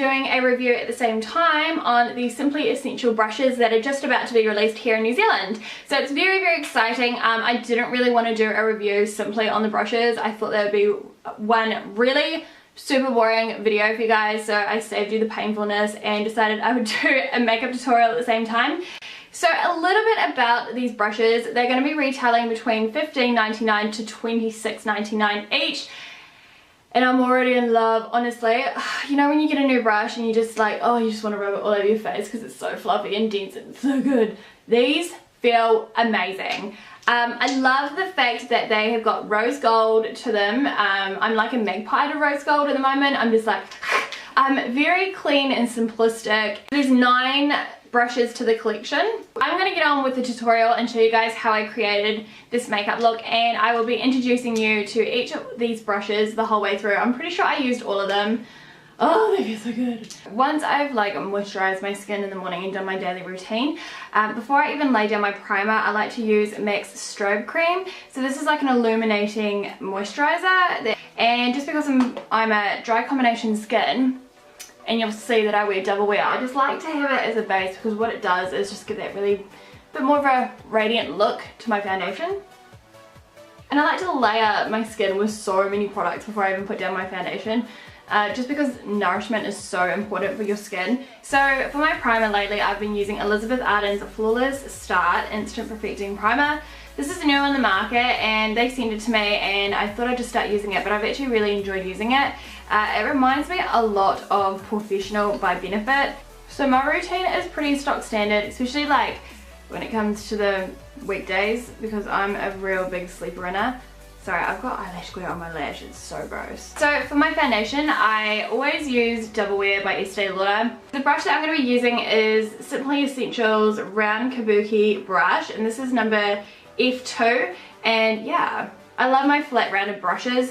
doing a review at the same time on the Simply Essential brushes that are just about to be released here in New Zealand. So it's very, very exciting. I didn't really want to do a review simply on the brushes. I thought there would be one really super boring video for you guys, so I saved you the painfulness and decided I would do a makeup tutorial at the same time. So a little bit about these brushes. They're going to be retailing between $15.99 to $26.99 each. And I'm already in love, honestly. You know when you get a new brush and you just like, oh, you just want to rub it all over your face because it's so fluffy and dense and so good. These feel amazing. I love the fact that they have got rose gold to them. I'm like a magpie to rose gold at the moment. I'm just like, very clean and simplistic. There's 9 brushes to the collection. I'm going to get on with the tutorial and show you guys how I created this makeup look, and I will be introducing you to each of these brushes the whole way through. I'm pretty sure I used all of them. Oh, they feel so good. Once I've like moisturized my skin in the morning and done my daily routine, before I even lay down my primer, I like to use MAC's Strobe Cream. So this is like an illuminating moisturizer, and just because I'm a dry combination skin, and you'll see that I wear double wear, I just like to have it as a base because what it does is just give that really bit more of a radiant look to my foundation. And I like to layer my skin with so many products before I even put down my foundation, just because nourishment is so important for your skin. So for my primer lately, I've been using Elizabeth Arden's Flawless Start Instant Perfecting Primer. This is new on the market and they sent it to me and I thought I'd just start using it, but I've actually really enjoyed using it. It reminds me a lot of Professional by Benefit. So my routine is pretty stock standard, especially like when it comes to the weekdays, because I'm a real big sleeper inner. Sorry, I've got eyelash glue on my lash, it's so gross. So for my foundation, I always use Double Wear by Estee Lauder. The brush that I'm going to be using is Simply Essentials Round Kabuki brush, and this is number F2. And yeah, I love my flat rounded brushes.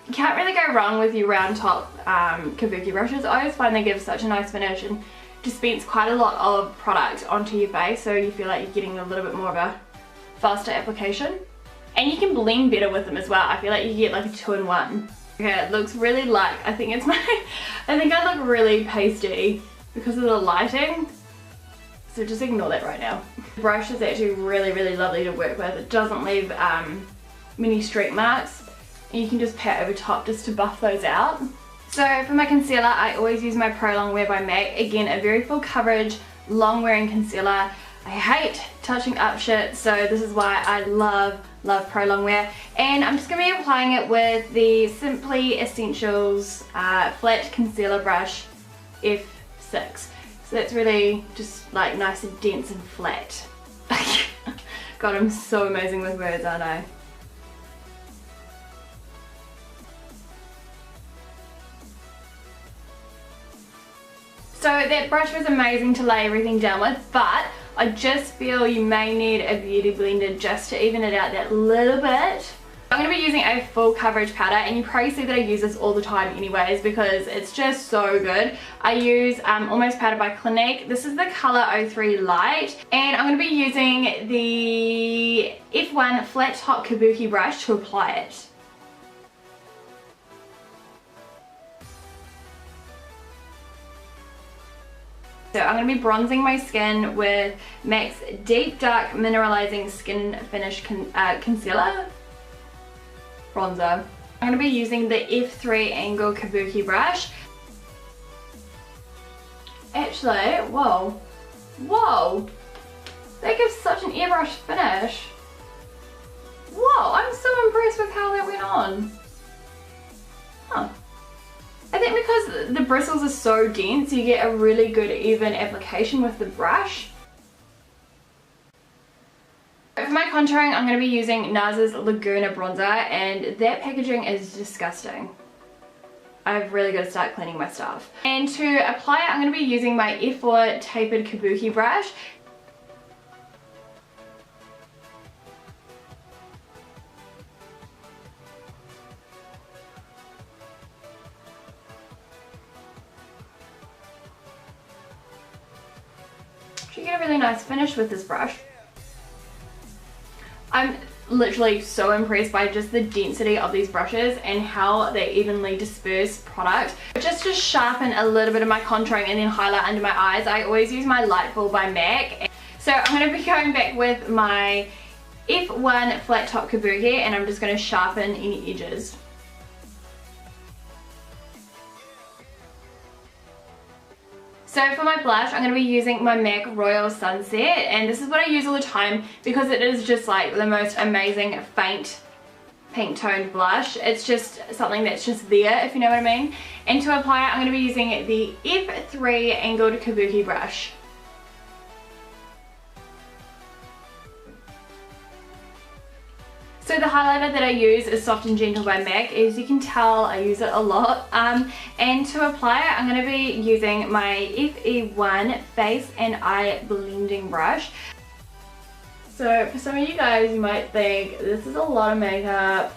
You can't really go wrong with your round top kabuki brushes. I always find they give such a nice finish and dispense quite a lot of product onto your face, so you feel like you're getting a little bit more of a faster application. And you can blend better with them as well. I feel like you get like a 2-in-1. Okay, it looks really like, I think I look really pasty because of the lighting. So just ignore that right now. The brush is actually really, really lovely to work with. It doesn't leave many streak marks. And you can just pat over top just to buff those out. So for my concealer, I always use my Pro Longwear by MAC. Again, a very full coverage, long wearing concealer. I hate touching up shit, so this is why I love Pro Longwear. And I'm just going to be applying it with the Simply Essentials Flat Concealer Brush F6. So that's really just like nice and dense and flat. God, I'm so amazing with words, aren't I? So that brush was amazing to lay everything down with, but I just feel you may need a beauty blender just to even it out that little bit. I'm going to be using a full coverage powder, and you probably see that I use this all the time anyways because it's just so good. I use Almost Powder by Clinique. This is the color 03 Light, and I'm going to be using the F1 flat top kabuki brush to apply it. So I'm going to be bronzing my skin with MAC's Deep Dark Mineralizing Skin Finish Concealer Bronzer. I'm going to be using the F3 Angle Kabuki brush. Actually, whoa, that gives such an airbrush finish. Whoa, I'm so impressed with how that went on. Huh. I think because the bristles are so dense, you get a really good even application with the brush. For my contouring, I'm going to be using NARS's Laguna bronzer, and that packaging is disgusting. I've really got to start cleaning my stuff. And to apply it, I'm going to be using my F4 tapered kabuki brush. You get a really nice finish with this brush. I'm literally so impressed by just the density of these brushes and how they evenly disperse product. Just to sharpen a little bit of my contouring and then highlight under my eyes, I always use my Lightful by MAC. So I'm going to be going back with my F1 flat top kabuki, and I'm just going to sharpen any edges. So for my blush, I'm going to be using my MAC Royal Sunset, and this is what I use all the time because it is just like the most amazing faint pink toned blush. It's just something that's just there, if you know what I mean. And to apply it, I'm going to be using the F3 angled kabuki brush. So the highlighter that I use is Soft and Gentle by MAC. As you can tell, I use it a lot. And to apply it, I'm going to be using my FE1 Face and Eye Blending Brush. So for some of you guys, you might think this is a lot of makeup.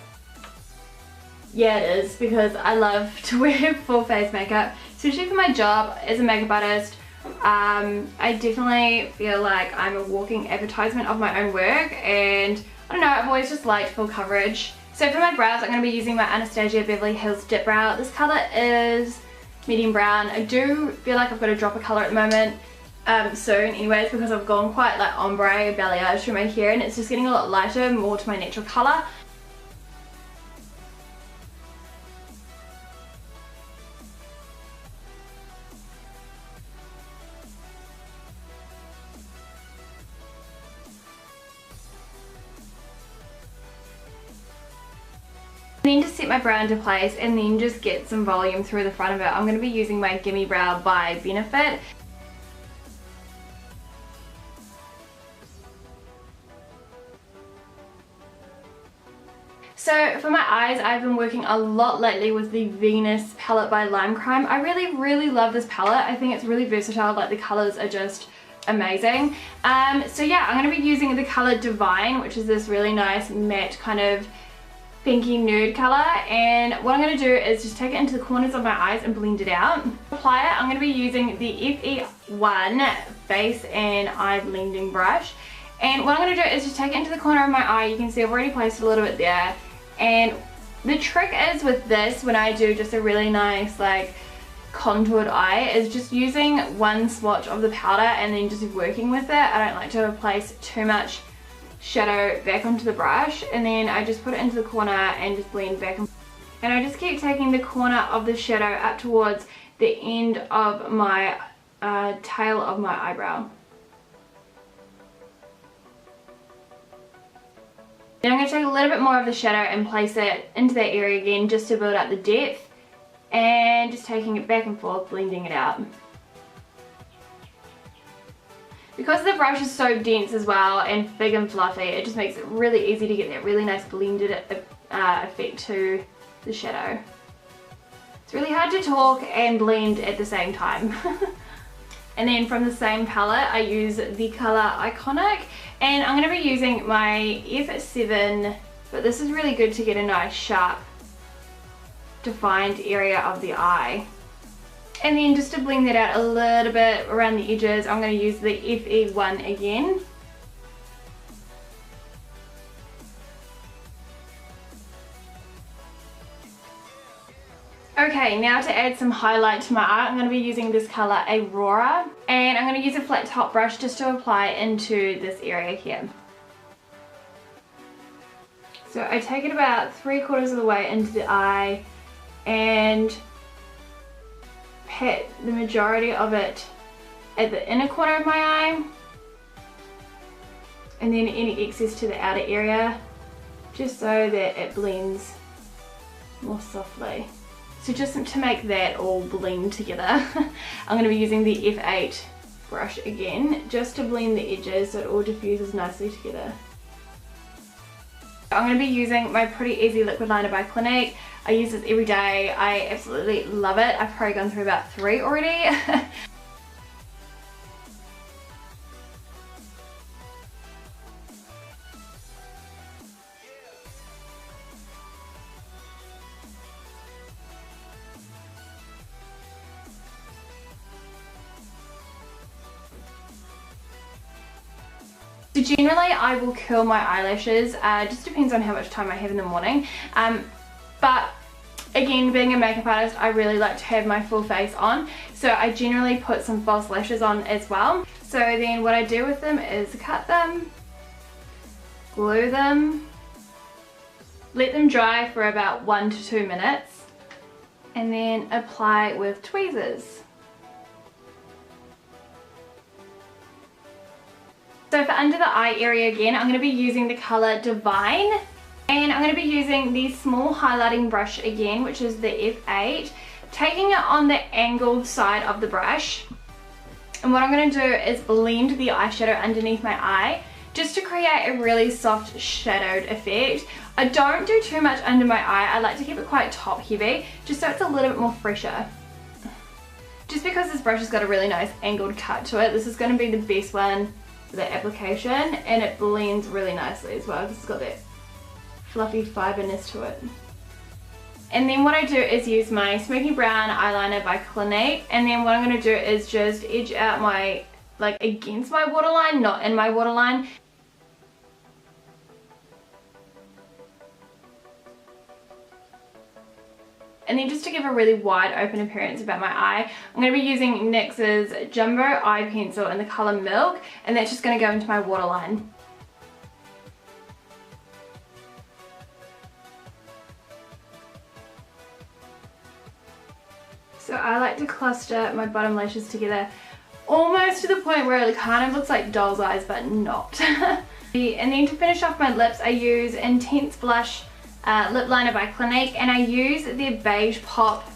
Yeah, it is, because I love to wear full face makeup, especially for my job as a makeup artist. I definitely feel like I'm a walking advertisement of my own work, and I don't know, I've always just liked full coverage. So for my brows, I'm going to be using my Anastasia Beverly Hills Dip Brow. This colour is medium brown. I do feel like I've got to drop a colour at the moment, soon anyways, because I've gone quite like ombre balayage through my hair and it's just getting a lot lighter, more to my natural colour. Then to set my brow into place and then just get some volume through the front of it, I'm going to be using my Gimme Brow by Benefit. So for my eyes, I've been working a lot lately with the Venus palette by Lime Crime. I really love this palette. I think it's really versatile, like the colours are just amazing. So yeah, I'm going to be using the colour Divine, which is this really nice matte kind of pinky nude colour, and what I'm going to do is just take it into the corners of my eyes and blend it out. To apply it, I'm going to be using the FE1 Face and Eye Blending Brush, and what I'm going to do is just take it into the corner of my eye. You can see I've already placed a little bit there, and the trick is with this, when I do just a really nice like contoured eye, is just using one swatch of the powder and then just working with it. I don't like to place too much shadow back onto the brush, and then I just put it into the corner and just blend back, and I just keep taking the corner of the shadow up towards the end of my tail of my eyebrow. Then I'm going to take a little bit more of the shadow and place it into that area again, just to build up the depth, and just taking it back and forth, blending it out. Because the brush is so dense as well and big and fluffy, it just makes it really easy to get that really nice blended effect to the shadow. It's really hard to talk and blend at the same time. And then from the same palette, I use the colour Iconic, and I'm going to be using my F7, but this is really good to get a nice sharp defined area of the eye. And then just to blend that out a little bit around the edges, I'm going to use the FE1 again. Okay, now to add some highlight to my eye, I'm going to be using this colour Aurora, and I'm going to use a flat top brush just to apply into this area here. So I take it about 3/4 of the way into the eye and pat the majority of it at the inner corner of my eye, and then any excess to the outer area, just so that it blends more softly. So just to make that all blend together, I'm going to be using the F8 brush again, just to blend the edges so it all diffuses nicely together. I'm going to be using my Pretty Easy liquid liner by Clinique. I use this every day. I absolutely love it. I've probably gone through about 3 already. So generally I will curl my eyelashes, just depends on how much time I have in the morning, but again, being a makeup artist, I really like to have my full face on, so I generally put some false lashes on as well. So then what I do with them is cut them, glue them, let them dry for about 1 to 2 minutes, and then apply with tweezers. So for under the eye area again, I'm going to be using the colour Divine, and I'm going to be using the small highlighting brush again, which is the F8, taking it on the angled side of the brush, and what I'm going to do is blend the eyeshadow underneath my eye just to create a really soft shadowed effect. I don't do too much under my eye, I like to keep it quite top heavy, just so it's a little bit more fresher. Just because this brush has got a really nice angled cut to it, this is going to be the best one for the application, and it blends really nicely as well because it's got that fluffy fiberness to it. And then what I do is use my Smoky Brown eyeliner by Clinique, and then what I'm going to do is just edge out my, like against my waterline, not in my waterline. And then just to give a really wide open appearance about my eye, I'm going to be using NYX's Jumbo Eye Pencil in the colour Milk, and that's just going to go into my waterline. So I like to cluster my bottom lashes together almost to the point where it kind of looks like doll's eyes, but not. And then to finish off my lips, I use Intense Blush lip liner by Clinique, and I use their Beige Pop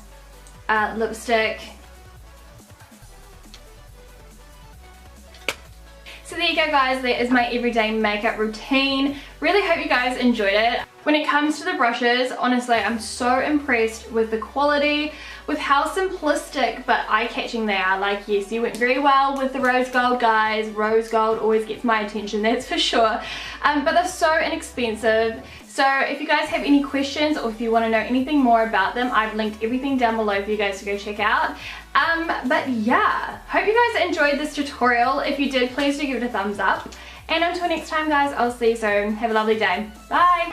lipstick. So there you go guys, that is my everyday makeup routine. Really hope you guys enjoyed it. When it comes to the brushes, honestly, I'm so impressed with the quality, with how simplistic but eye-catching they are. Like, yes, you went very well with the rose gold, guys. Rose gold always gets my attention, that's for sure. But they're so inexpensive. So if you guys have any questions or if you want to know anything more about them, I've linked everything down below for you guys to go check out. But yeah, hope you guys enjoyed this tutorial. If you did, please do give it a thumbs up. And until next time guys, I'll see you soon. Have a lovely day. Bye!